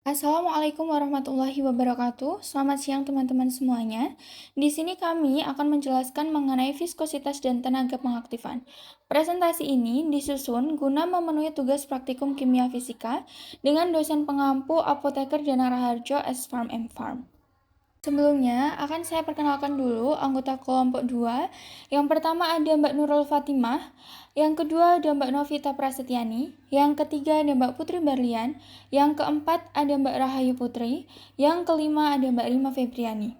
Assalamualaikum warahmatullahi wabarakatuh. Selamat siang teman-teman semuanya. Di sini kami akan menjelaskan mengenai viskositas dan tenaga pengaktifan. Presentasi ini disusun guna memenuhi tugas praktikum kimia fisika dengan dosen pengampu Apoteker Dana Raharjo S. Farm M. Farm. Sebelumnya, akan saya perkenalkan dulu anggota kelompok 2. Yang pertama ada Mbak Nurul Fatimah, yang kedua ada Mbak Novita Prasetyani, yang ketiga ada Mbak Putri Berlian, yang keempat ada Mbak Rahayu Putri, yang kelima ada Mbak Rima Febriani.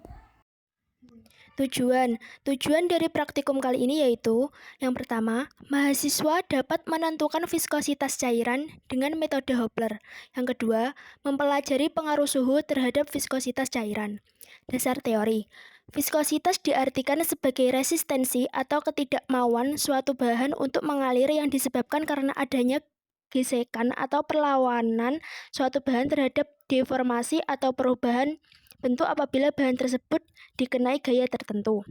Tujuan dari praktikum kali ini yaitu yang pertama, mahasiswa dapat menentukan viskositas cairan dengan metode Hopler. Yang kedua, mempelajari pengaruh suhu terhadap viskositas cairan. Dasar teori. Viskositas diartikan sebagai resistensi atau ketidakmauan suatu bahan untuk mengalir yang disebabkan karena adanya gesekan atau perlawanan suatu bahan terhadap deformasi atau perubahan bentuk apabila bahan tersebut dikenai gaya tertentu.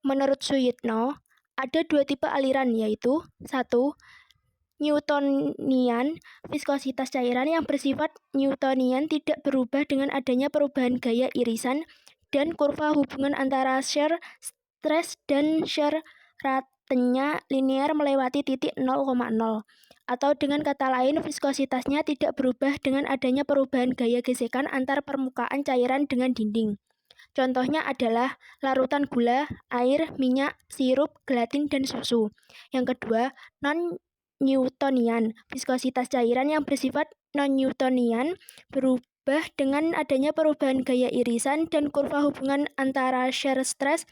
Menurut Suyitno, ada dua tipe aliran yaitu 1. Newtonian, viskositas cairan yang bersifat Newtonian tidak berubah dengan adanya perubahan gaya irisan dan kurva hubungan antara shear stress dan shear rate-nya linear melewati titik 0,0. Atau dengan kata lain, viskositasnya tidak berubah dengan adanya perubahan gaya gesekan antar permukaan cairan dengan dinding. Contohnya adalah larutan gula, air, minyak, sirup, gelatin, dan susu. Yang kedua, non-Newtonian. Viskositas cairan yang bersifat non-Newtonian berubah dengan adanya perubahan gaya irisan dan kurva hubungan antara shear stress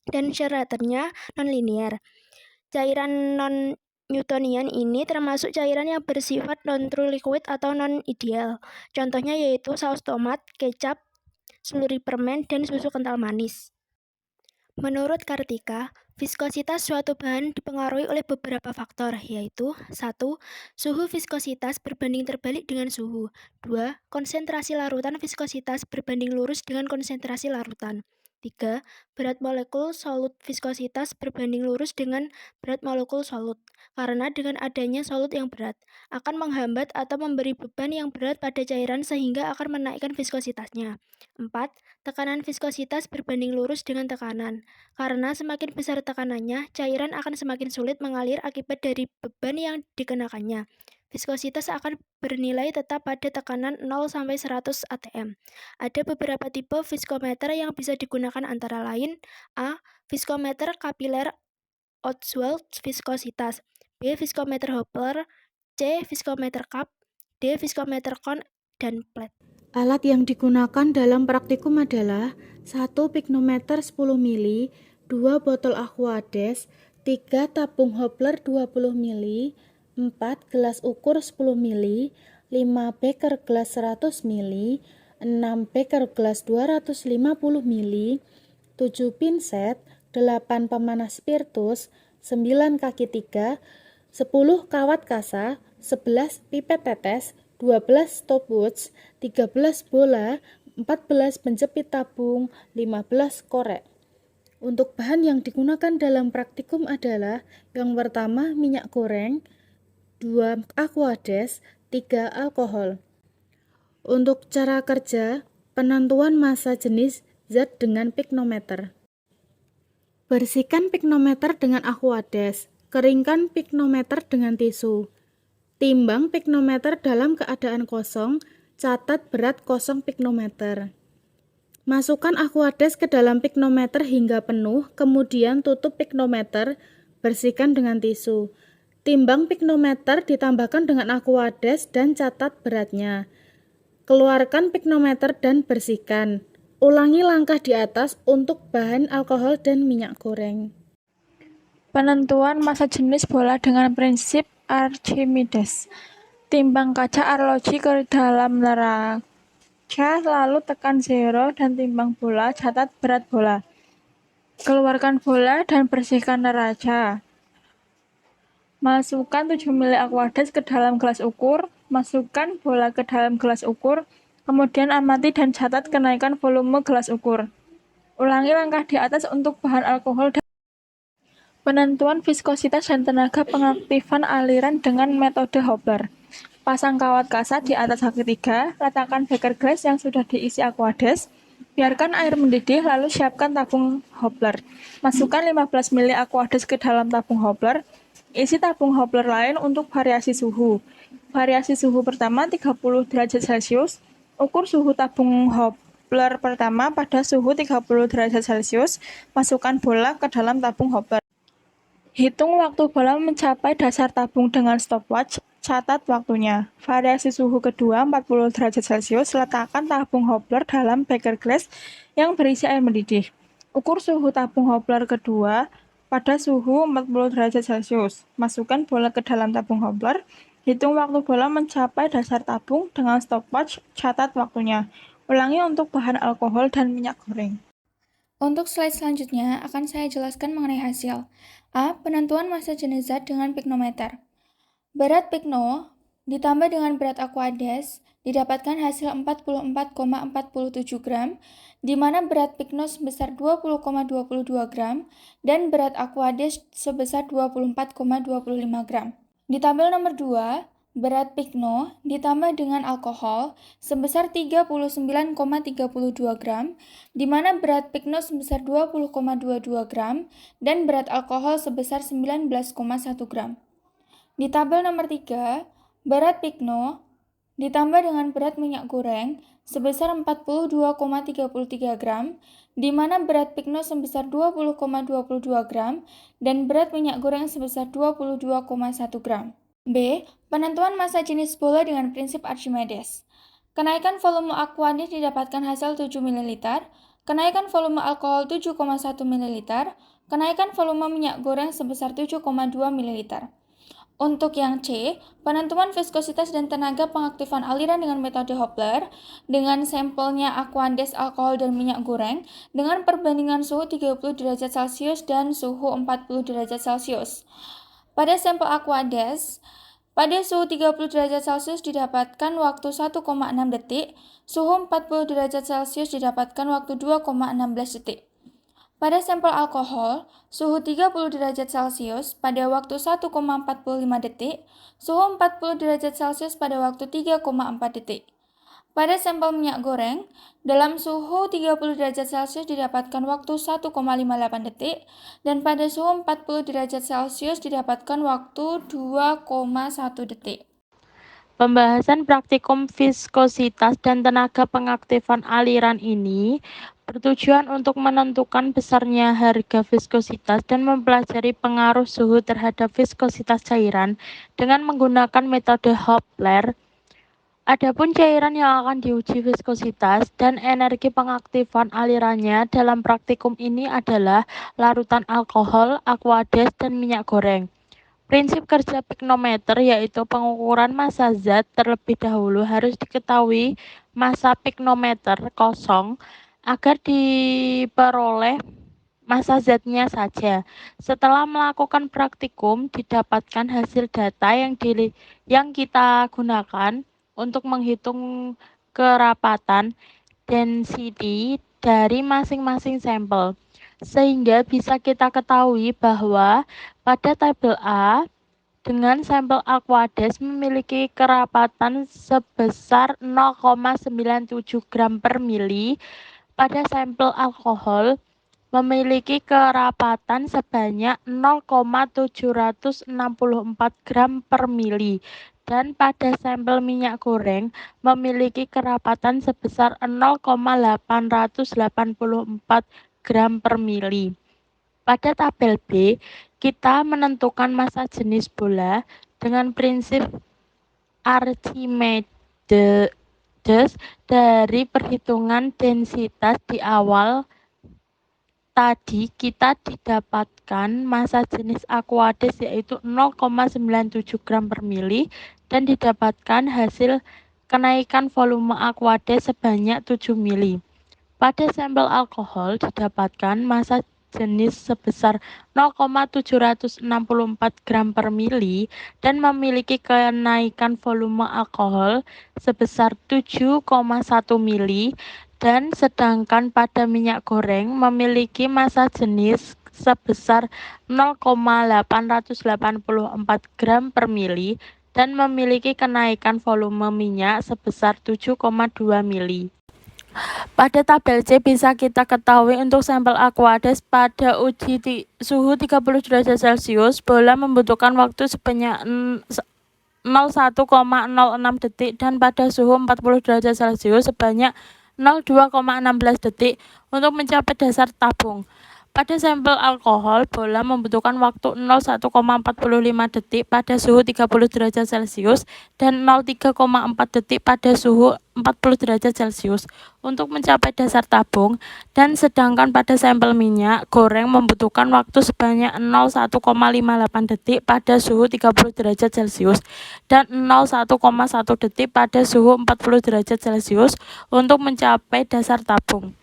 dan shear rate-nya non-linear. Cairan non-Newtonian ini termasuk cairan yang bersifat non-true liquid atau non-ideal. Contohnya yaitu saus tomat, kecap, seluri permen, dan susu kental manis. Menurut Kartika, viskositas suatu bahan dipengaruhi oleh beberapa faktor, yaitu 1. Suhu viskositas berbanding terbalik dengan suhu. 2. Konsentrasi larutan viskositas berbanding lurus dengan konsentrasi larutan. 3. Berat molekul solut viskositas berbanding lurus dengan berat molekul solut. Karena dengan adanya solut yang berat, akan menghambat atau memberi beban yang berat pada cairan sehingga akan menaikkan viskositasnya. 4. Tekanan viskositas berbanding lurus dengan tekanan. Karena semakin besar tekanannya, cairan akan semakin sulit mengalir akibat dari beban yang dikenakannya. Viskositas akan bernilai tetap pada tekanan 0-100 atm. Ada beberapa tipe viskometer yang bisa digunakan antara lain A. Viskometer kapiler Ostwald viskositas, B. Viskometer Hopler, C. Viskometer cup, D. Viskometer cone, dan plate. Alat yang digunakan dalam praktikum adalah 1 piknometer 10 mili, 2 botol Aquades, 3 tabung Hopler 20 mili, 4 gelas ukur 10 mili, 5 beker gelas 100 mili, 6 beker gelas 250 mili, 7 pinset, 8 pemanas spiritus, 9 kaki 3, 10 kawat kasa, 11 pipet tetes, 12 stopwatch, 13 bola, 14 penjepit tabung, 15 korek. Untuk bahan yang digunakan dalam praktikum adalah yang pertama minyak goreng, 2 Aquades, 3 alkohol. Untuk cara kerja, penentuan massa jenis zat dengan piknometer. Bersihkan piknometer dengan Aquades, keringkan piknometer dengan tisu. Timbang piknometer dalam keadaan kosong, catat berat kosong piknometer. Masukkan Aquades ke dalam piknometer hingga penuh, kemudian tutup piknometer, bersihkan dengan tisu. Timbang piknometer ditambahkan dengan Aquades dan catat beratnya. Keluarkan piknometer dan bersihkan. Ulangi langkah di atas untuk bahan alkohol dan minyak goreng. Penentuan massa jenis bola dengan prinsip Archimedes. Timbang kaca arloji ke dalam neraca, lalu tekan 0 dan timbang bola, catat berat bola. Keluarkan bola dan bersihkan neraca. Masukkan 7 ml Aquades ke dalam gelas ukur, masukkan bola ke dalam gelas ukur, kemudian amati dan catat kenaikan volume gelas ukur. Ulangi langkah di atas untuk bahan alkohol dan penentuan viskositas dan tenaga pengaktifan aliran dengan metode Hopler. Pasang kawat kasar di atas segitiga, letakkan beker glass yang sudah diisi aquades, biarkan air mendidih lalu siapkan tabung Hopler. Masukkan 15 ml aquades ke dalam tabung Hopler, isi tabung Hopler lain untuk variasi suhu. Variasi suhu pertama 30 derajat Celcius, ukur suhu tabung Hopler pertama pada suhu 30 derajat Celcius, masukkan bola ke dalam tabung Hopler. Hitung waktu bola mencapai dasar tabung dengan stopwatch, catat waktunya. Variasi suhu kedua 40 derajat Celcius, letakkan tabung Hopler dalam beker glass yang berisi air mendidih. Ukur suhu tabung Hopler kedua pada suhu 40 derajat Celcius. Masukkan bola ke dalam tabung Hopler. Hitung waktu bola mencapai dasar tabung dengan stopwatch, catat waktunya. Ulangi untuk bahan alkohol dan minyak goreng. Untuk slide selanjutnya, akan saya jelaskan mengenai hasil. A. Penentuan massa jenis zat dengan piknometer. Berat pikno ditambah dengan berat aquades didapatkan hasil 44,47 gram, di mana berat pikno sebesar 20,22 gram dan berat aquades sebesar 24,25 gram. Di tabel nomor 2, berat pikno ditambah dengan alkohol sebesar 39,32 gram, di mana berat pikno sebesar 20,22 gram dan berat alkohol sebesar 19,1 gram. Di tabel nomor 3, berat pikno ditambah dengan berat minyak goreng sebesar 42,33 gram, di mana berat pikno sebesar 20,22 gram dan berat minyak goreng sebesar 22,1 gram. B. Penentuan massa jenis bola dengan prinsip Archimedes. Kenaikan volume aquades didapatkan hasil 7 ml, kenaikan volume alkohol 7,1 ml, kenaikan volume minyak goreng sebesar 7,2 ml. Untuk yang C, penentuan viskositas dan tenaga pengaktifan aliran dengan metode Hopler dengan sampelnya aquades, alkohol, dan minyak goreng dengan perbandingan suhu 30 derajat Celcius dan suhu 40 derajat Celcius. Pada sampel aquades, pada suhu 30 derajat Celcius didapatkan waktu 1,6 detik, suhu 40 derajat Celcius didapatkan waktu 2,16 detik. Pada sampel alkohol, suhu 30 derajat Celcius pada waktu 1,45 detik, suhu 40 derajat Celcius pada waktu 3,4 detik. Pada sampel minyak goreng, dalam suhu 30 derajat Celcius didapatkan waktu 1,58 detik, dan pada suhu 40 derajat Celcius didapatkan waktu 2,1 detik. Pembahasan praktikum viskositas dan tenaga pengaktifan aliran ini bertujuan untuk menentukan besarnya harga viskositas dan mempelajari pengaruh suhu terhadap viskositas cairan dengan menggunakan metode Hopler. Adapun cairan yang akan diuji viskositas dan energi pengaktifan alirannya dalam praktikum ini adalah larutan alkohol, aquades, dan minyak goreng. Prinsip kerja piknometer yaitu pengukuran massa zat terlebih dahulu harus diketahui massa piknometer kosong agar diperoleh massa zatnya saja. Setelah melakukan praktikum, didapatkan hasil data yang kita gunakan untuk menghitung kerapatan density dari masing-masing sampel. Sehingga bisa kita ketahui bahwa pada tabel A, dengan sampel aquades memiliki kerapatan sebesar 0,97 gram per mili, pada sampel alkohol memiliki kerapatan sebanyak 0,764 gram per mili, dan pada sampel minyak goreng memiliki kerapatan sebesar 0,884 gram per mili. Pada tabel B, kita menentukan massa jenis bola dengan prinsip Archimedes dari perhitungan densitas di awal. Tadi kita didapatkan massa jenis aquades yaitu 0,97 gram per mili dan didapatkan hasil kenaikan volume aquades sebanyak 7 mili. Pada sampel alkohol didapatkan massa jenis sebesar 0,764 gram per mili dan memiliki kenaikan volume alkohol sebesar 7,1 mili. Dan sedangkan pada minyak goreng memiliki massa jenis sebesar 0,884 gram per mili dan memiliki kenaikan volume minyak sebesar 7,2 mili. Pada tabel C bisa kita ketahui untuk sampel Aquades pada uji suhu 30 derajat Celcius, bola membutuhkan waktu sebanyak 01,06 detik dan pada suhu 40 derajat Celcius sebanyak 02,16 detik untuk mencapai dasar tabung. Pada sampel alkohol, bola membutuhkan waktu 01,45 detik pada suhu 30 derajat Celcius dan 03,4 detik pada suhu 40 derajat Celcius untuk mencapai dasar tabung, dan sedangkan pada sampel minyak goreng membutuhkan waktu sebanyak 01,58 detik pada suhu 30 derajat Celcius dan 01,1 detik pada suhu 40 derajat Celcius untuk mencapai dasar tabung.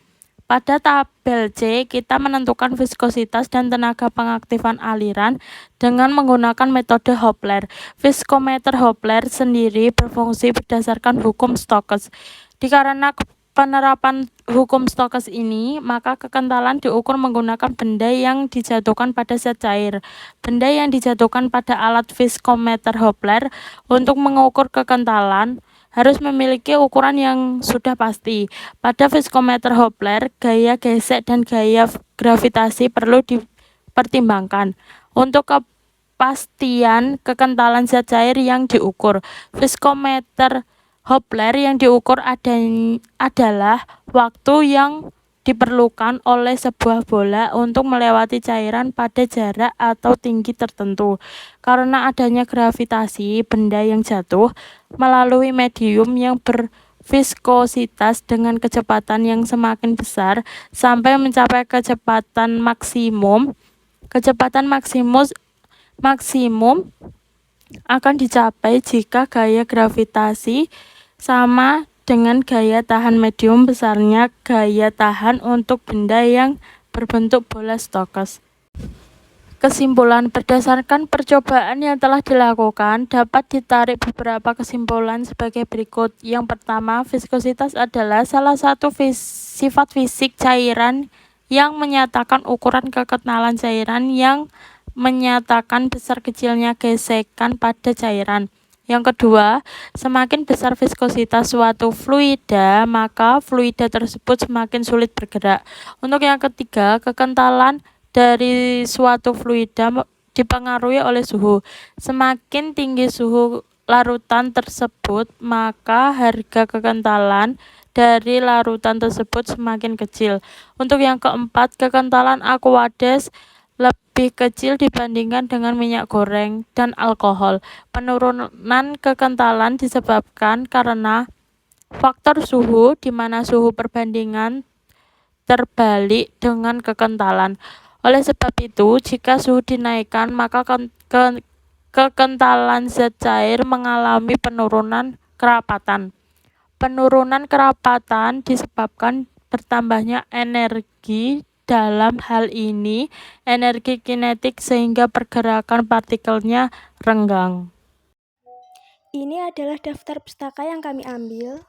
Pada tabel C, kita menentukan viskositas dan tenaga pengaktifan aliran dengan menggunakan metode Hopler. Viskometer Hopler sendiri berfungsi berdasarkan hukum Stokes. Dikarenakan penerapan hukum Stokes ini, maka kekentalan diukur menggunakan benda yang dijatuhkan pada zat cair. Benda yang dijatuhkan pada alat viskometer Hopler untuk mengukur kekentalan harus memiliki ukuran yang sudah pasti. Pada viskometer Hopler, gaya gesek dan gaya gravitasi perlu dipertimbangkan. Untuk kepastian kekentalan zat cair yang diukur, viskometer Hopler yang diukur adalah waktu yang diperlukan oleh sebuah bola untuk melewati cairan pada jarak atau tinggi tertentu. Karena adanya gravitasi, benda yang jatuh melalui medium yang berviskositas dengan kecepatan yang semakin besar sampai mencapai kecepatan maksimum. Kecepatan maksimum akan dicapai jika gaya gravitasi sama dengan gaya tahan medium besarnya gaya tahan untuk benda yang berbentuk bola Stokes. Kesimpulan: berdasarkan percobaan yang telah dilakukan, dapat ditarik beberapa kesimpulan sebagai berikut. Yang pertama, viskositas adalah salah satu sifat fisik cairan yang menyatakan ukuran kekentalan cairan yang menyatakan besar kecilnya gesekan pada cairan. Yang kedua, semakin besar viskositas suatu fluida, maka fluida tersebut semakin sulit bergerak. Untuk yang ketiga, kekentalan dari suatu fluida dipengaruhi oleh suhu. Semakin tinggi suhu larutan tersebut, maka harga kekentalan dari larutan tersebut semakin kecil. Untuk yang keempat, kekentalan Aquades lebih kecil dibandingkan dengan minyak goreng dan alkohol. Penurunan kekentalan disebabkan karena faktor suhu, di mana suhu perbandingan terbalik dengan kekentalan. Oleh sebab itu, jika suhu dinaikkan, maka kekentalan zat cair mengalami penurunan kerapatan. Penurunan kerapatan disebabkan bertambahnya energi, dalam hal ini energi kinetik, sehingga pergerakan partikelnya renggang. Ini adalah daftar pustaka yang kami ambil.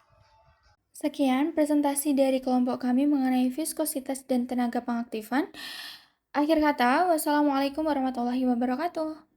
Sekian presentasi dari kelompok kami mengenai viskositas dan tenaga pengaktifan. Akhir kata, wassalamualaikum warahmatullahi wabarakatuh.